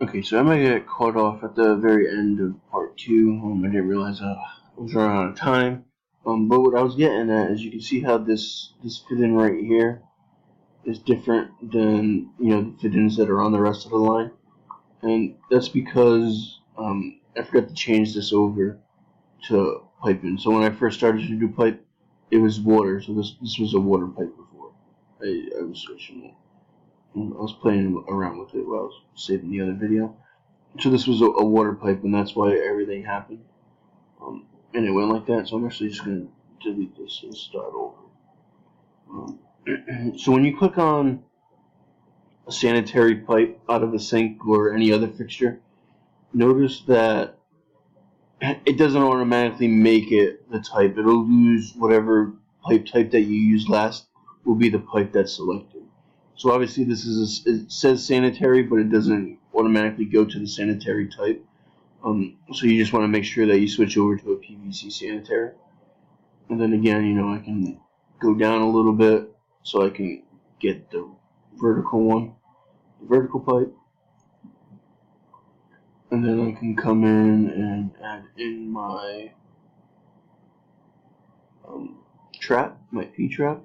Okay, so I might get caught off at the very end of part 2. I didn't realize I was running out of time. But what I was getting at is you can see how this fit-in right here is different than the fit-ins that are on the rest of the line, and that's because I forgot to change this over to piping. So when I first started to do pipe, it was water. So this was a water pipe before. I was switching it. I was playing around with it while I was saving the other video. So this was a water pipe, and that's why everything happened. And it went like that. So I'm actually just gonna delete this and start over. So when you click on a sanitary pipe out of a sink or any other fixture, notice that it doesn't automatically make it the type. It'll use whatever pipe type that you used last will be the pipe that's selected. So obviously this is it says sanitary, but it doesn't automatically go to the sanitary type. So you just want to make sure that you switch over to a PVC sanitary. And then again, I can go down a little bit so I can get the vertical one, the vertical pipe. And then I can come in and add in my trap, my P-trap.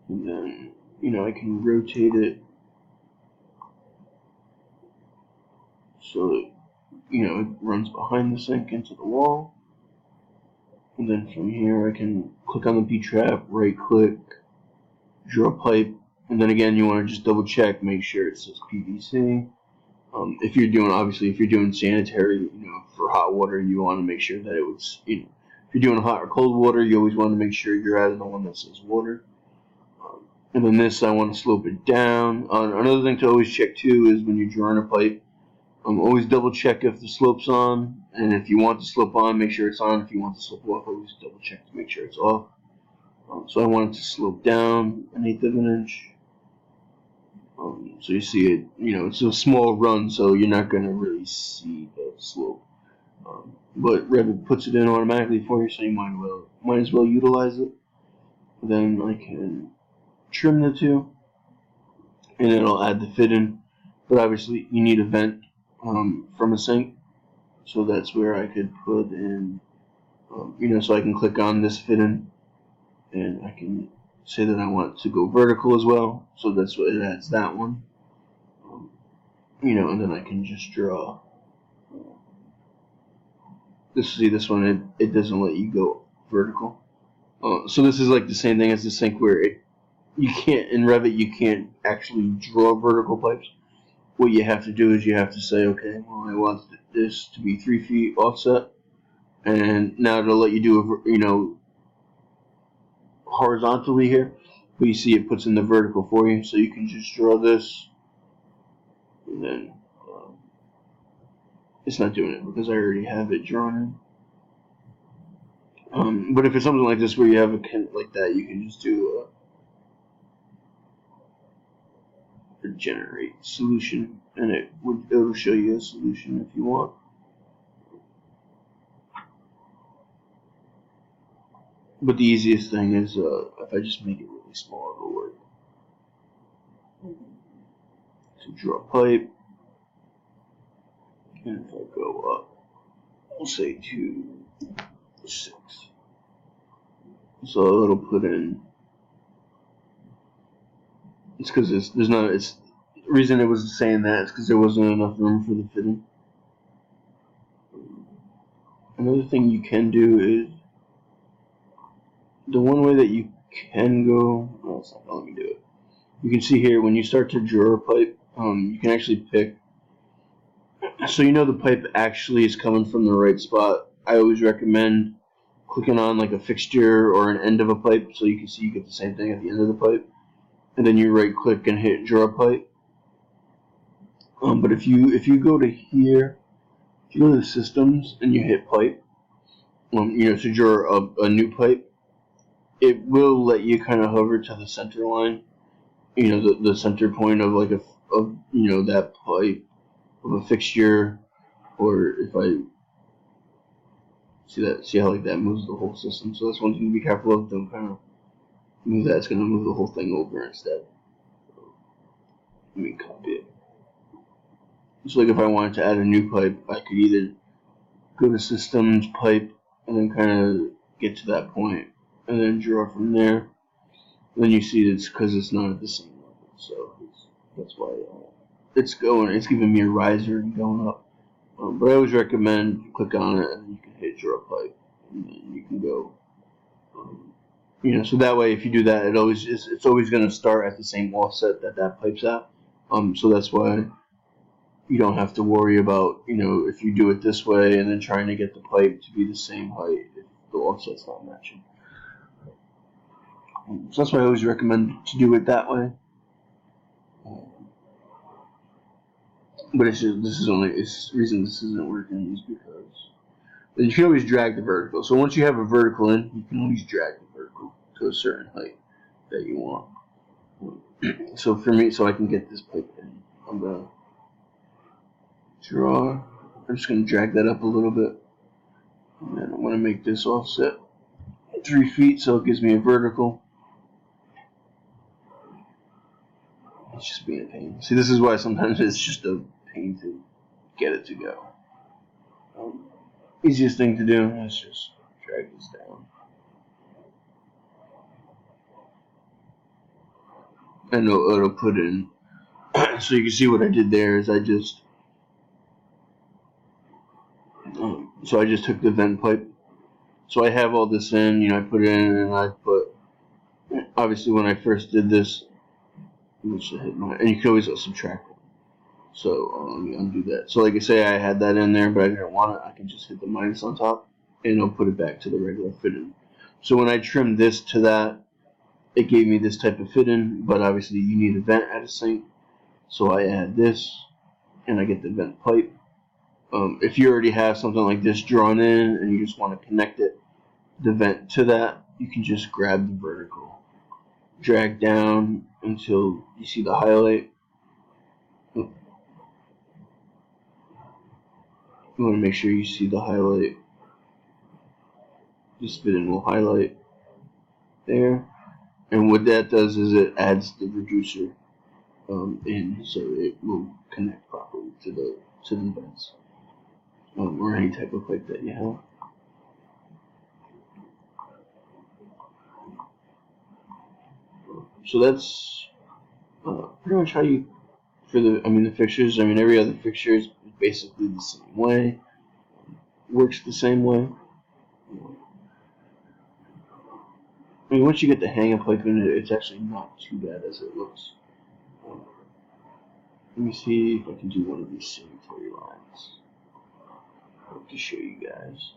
And then, I can rotate it so that, it runs behind the sink into the wall. And then from here I can click on the P-trap, right click, draw pipe, and then again you want to just double check, make sure it says PVC. If you're doing sanitary, for hot water, you want to make sure that it was, if you're doing hot or cold water, you always want to make sure you're adding the one that says water. And then this, I want to slope it down. Another thing to always check too is when you're drawing a pipe, always double check if the slope's on, and if you want the slope on, make sure it's on. If you want the slope off, always double check to make sure it's off. So I want it to slope down 1/8 of an inch. So you see it, it's a small run, so you're not going to really see the slope. But Revit puts it in automatically for you, so you might as well utilize it. Then I can trim the two, and it'll add the fit in. But obviously, you need a vent from a sink, so that's where I could put in, so I can click on this fit in, and I can say that I want it to go vertical as well, so that's what it adds that one. And then I can just draw. This one, it doesn't let you go vertical. So this is like the same thing as the sink where you can't, in Revit, you can't actually draw vertical pipes. What you have to do is you have to say, okay, well, I want this to be 3 feet offset, and now it'll let you do horizontally here, but you see it puts in the vertical for you, so you can just draw this, and then it's not doing it because I already have it drawn in. But if it's something like this where you have a like that, you can just do a generate solution, and it'll show you a solution if you want. But the easiest thing is if I just make it really small, it'll work. So draw pipe, and if I go up, we'll say to 6. So it'll put in. It's because there's not. It's the reason it was saying that is because there wasn't enough room for the fitting. Another thing you can do is the one way that you can go. No, it's not gonna let me do it. You can see here when you start to draw a pipe, you can actually pick. So the pipe actually is coming from the right spot. I always recommend clicking on like a fixture or an end of a pipe, so you can see you get the same thing at the end of the pipe, and then you right click and hit draw pipe. But if you go to here, if you go to the systems and you hit pipe, to draw a new pipe, it will let you kind of hover to the center line, the center point of like that pipe of a fixture, or if I see how like that moves the whole system. So that's one thing to be careful of. Don't kind of move that; it's going to move the whole thing over instead. Let me copy it. So like if I wanted to add a new pipe, I could either go to systems, pipe, and then kind of get to that point, and then draw from there. Then you see it's because it's not at the same level, so that's why it's giving me a riser and going up. But I always recommend you click on it and you can hit draw pipe, and then you can go. So that way, if you do that, it's always going to start at the same offset that pipe's at. So that's why you don't have to worry about, if you do it this way and then trying to get the pipe to be the same height if the offset's not matching. So that's why I always recommend to do it that way. But it's just, the reason this isn't working is because you can always drag the vertical. So once you have a vertical in, you can always drag the vertical to a certain height that you want. So for me, so I can get this pipe in, I'm gonna draw. I'm just gonna drag that up a little bit, and then I want to make this offset 3 feet, so it gives me a vertical. It's just being a pain. See, this is why sometimes it's just a pain to get it to go. Easiest thing to do is just drag this down. And it'll put in. So you can see what I did there is I just took the vent pipe. So I have all this in, I put it in, and I put, obviously when I first did this, and you can always subtract it. So let me undo that. So like I say, I had that in there, but I didn't want it. I can just hit the minus on top, and it'll put it back to the regular fit-in. So when I trimmed this to that, it gave me this type of fit-in, but obviously you need a vent at a sink. So I add this, and I get the vent pipe. If you already have something like this drawn in, and you just want to connect the vent to that, you can just grab the vertical, drag down until you see the highlight. You want to make sure you see the highlight. This fit-in will highlight there, and what that does is it adds the reducer in, so it will connect properly to the vents, or any type of pipe that you have. So that's pretty much how you, the fixtures. Every other fixture is basically the same way, works the same way. Once you get the hang of piping, it's actually not too bad as it looks. Let me see if I can do one of these sanitary lines to show you guys.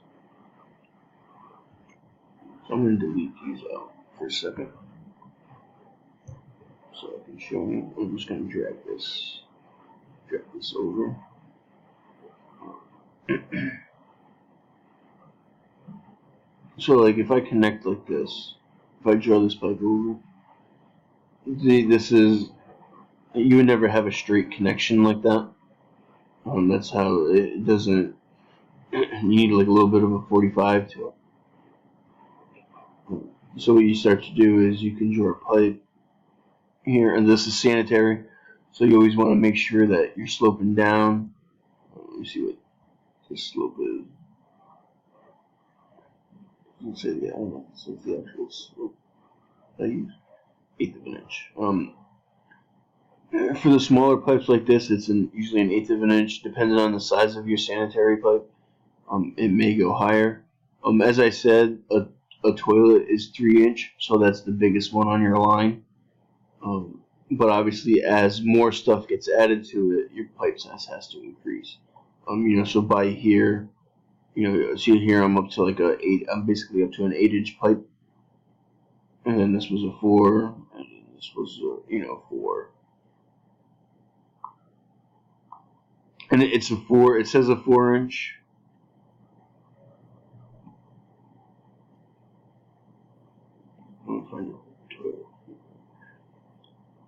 So I'm going to delete these out for a second, so I can show you. I'm just going to drag this over. So like if I connect like this, if I draw this pipe over, you would never have a straight connection like that. That's how it doesn't. You need like a little bit of a 45 to it. So what you start to do is you can draw a pipe here, and this is sanitary. So you always want to make sure that you're sloping down. Let me see what this slope is. Let's say I don't know. So it's the actual slope. I use 1/8 of an inch. For the smaller pipes like this, it's usually an 1/8 of an inch, depending on the size of your sanitary pipe. It may go higher. As I said, a toilet is 3-inch, so that's the biggest one on your line. But obviously, as more stuff gets added to it, your pipe size has to increase. So by here, see here, I'm up to like I'm basically up to an 8-inch pipe, and then this was a 4, and then this was a 4. And it's a 4. It says a 4-inch.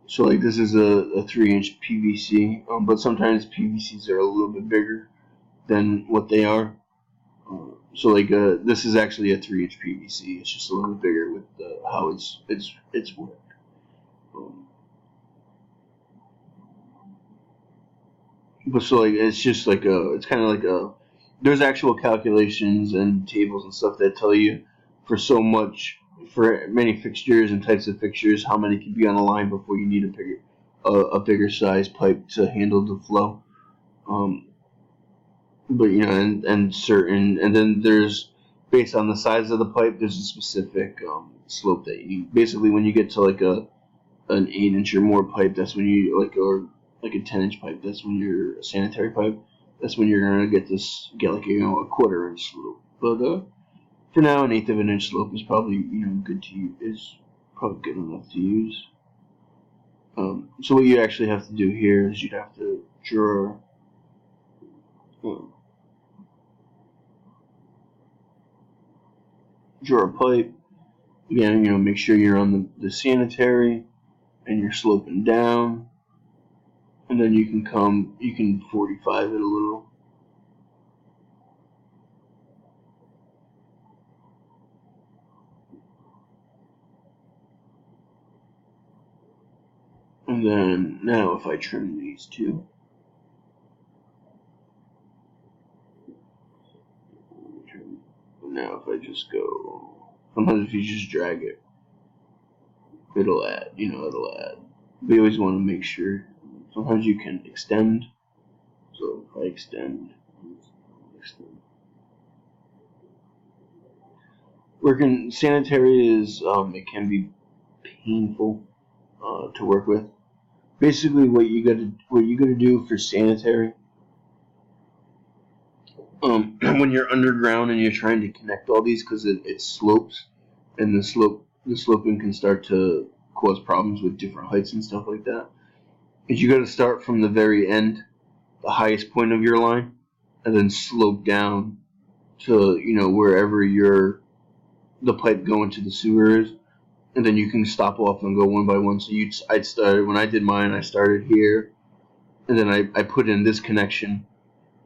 So like this is a 3-inch PVC, but sometimes PVCs are a little bit bigger than what they are. So like this is actually a 3-inch PVC. It's just a little bit bigger with how it's worked. But so like it's just like it's kind of like there's actual calculations and tables and stuff that tell you for so much, for many fixtures and types of fixtures, how many can be on a line before you need a bigger size pipe to handle the flow. Um, but and then there's, based on the size of the pipe, there's a specific slope that you basically, when you get to like an 8-inch or more pipe, that's when you or like a 10-inch pipe, that's when you're a sanitary pipe. That's when you're gonna get like a 1/4-inch slope. But for now, an 1/8 of an inch slope is probably good to use. Is probably good enough to use. So what you actually have to do here is you'd have to draw a pipe. Again, make sure you're on the sanitary and you're sloping down, and then you can 45 it a little. And then now if I trim these two, now if I just go, sometimes if you just drag it, it'll add, it'll add. We always want to make sure, sometimes you can extend. So if I extend. Working sanitary is, it can be painful to work with. Basically, what you gotta do for sanitary, when you're underground and you're trying to connect all these, because it slopes, and the sloping can start to cause problems with different heights and stuff like that. Is you got to start from the very end, the highest point of your line, and then slope down to wherever the pipe going to the sewer is, and then you can stop off and go one by one. So I'd started, when I did mine, I started here, and then I put in this connection,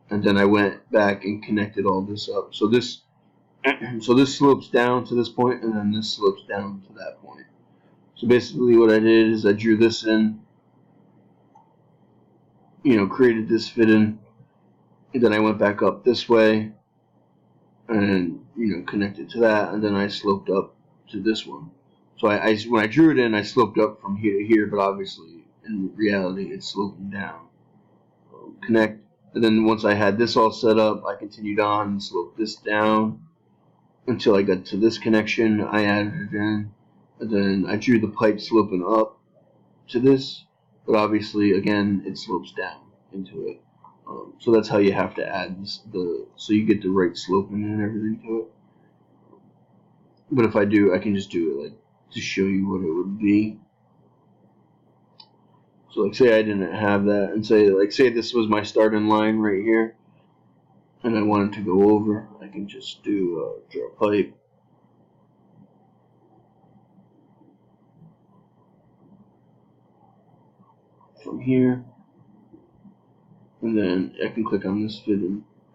and then I went back and connected all this up. So this slopes down to this point, and then this slopes down to that point. So basically what I did is I drew this in, created this fit in, and then I went back up this way, and connected to that, and then I sloped up to this one. So when I drew it in, I sloped up from here to here, but obviously in reality it's sloping down. Connect, and then once I had this all set up, I continued on and sloped this down until I got to this connection. I added it in, and then I drew the pipe sloping up to this, but obviously again it slopes down into it. So that's how you have to add this, so you get the right sloping and everything to it. But if I can just do it like to show you what it would be. So like say I didn't have that, and say this was my starting line right here, and I wanted to go over, I can just do draw a pipe. From here, and then I can click on this fit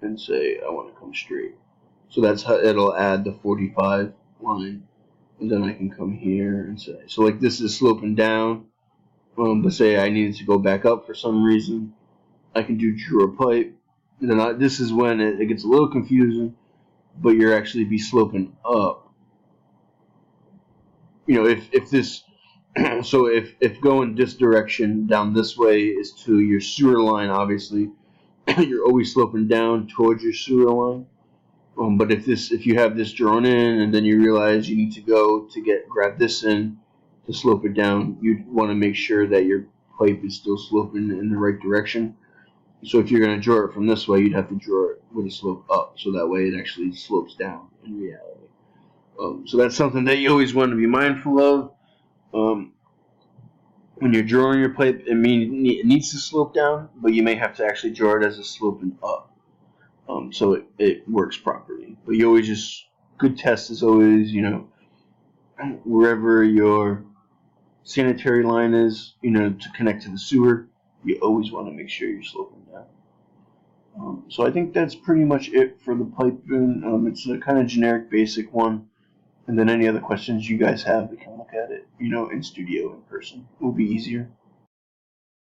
and say I want to come straight. So that's how it'll add the 45 line, and then I can come here and say, so like this is sloping down, but say I needed to go back up for some reason, I can do draw a pipe, and then this is when it gets a little confusing, but you're actually be sloping up. If this, so if going this direction down this way is to your sewer line, obviously you're always sloping down towards your sewer line. But if you have this drawn in and then you realize you need to go to grab this in to slope it down, you'd want to make sure that your pipe is still sloping in the right direction. So if you're going to draw it from this way, you'd have to draw it with a slope up, so that way it actually slopes down in reality. So that's something that you always want to be mindful of. When you're drawing your pipe, it needs to slope down, but you may have to actually draw it as a sloping up. So it works properly. But you always good test is always, wherever your sanitary line is, to connect to the sewer, you always want to make sure you're sloping down. So I think that's pretty much it for the piping. It's a kind of generic basic one. And then any other questions you guys have, we can look at it, in studio in person. It will be easier.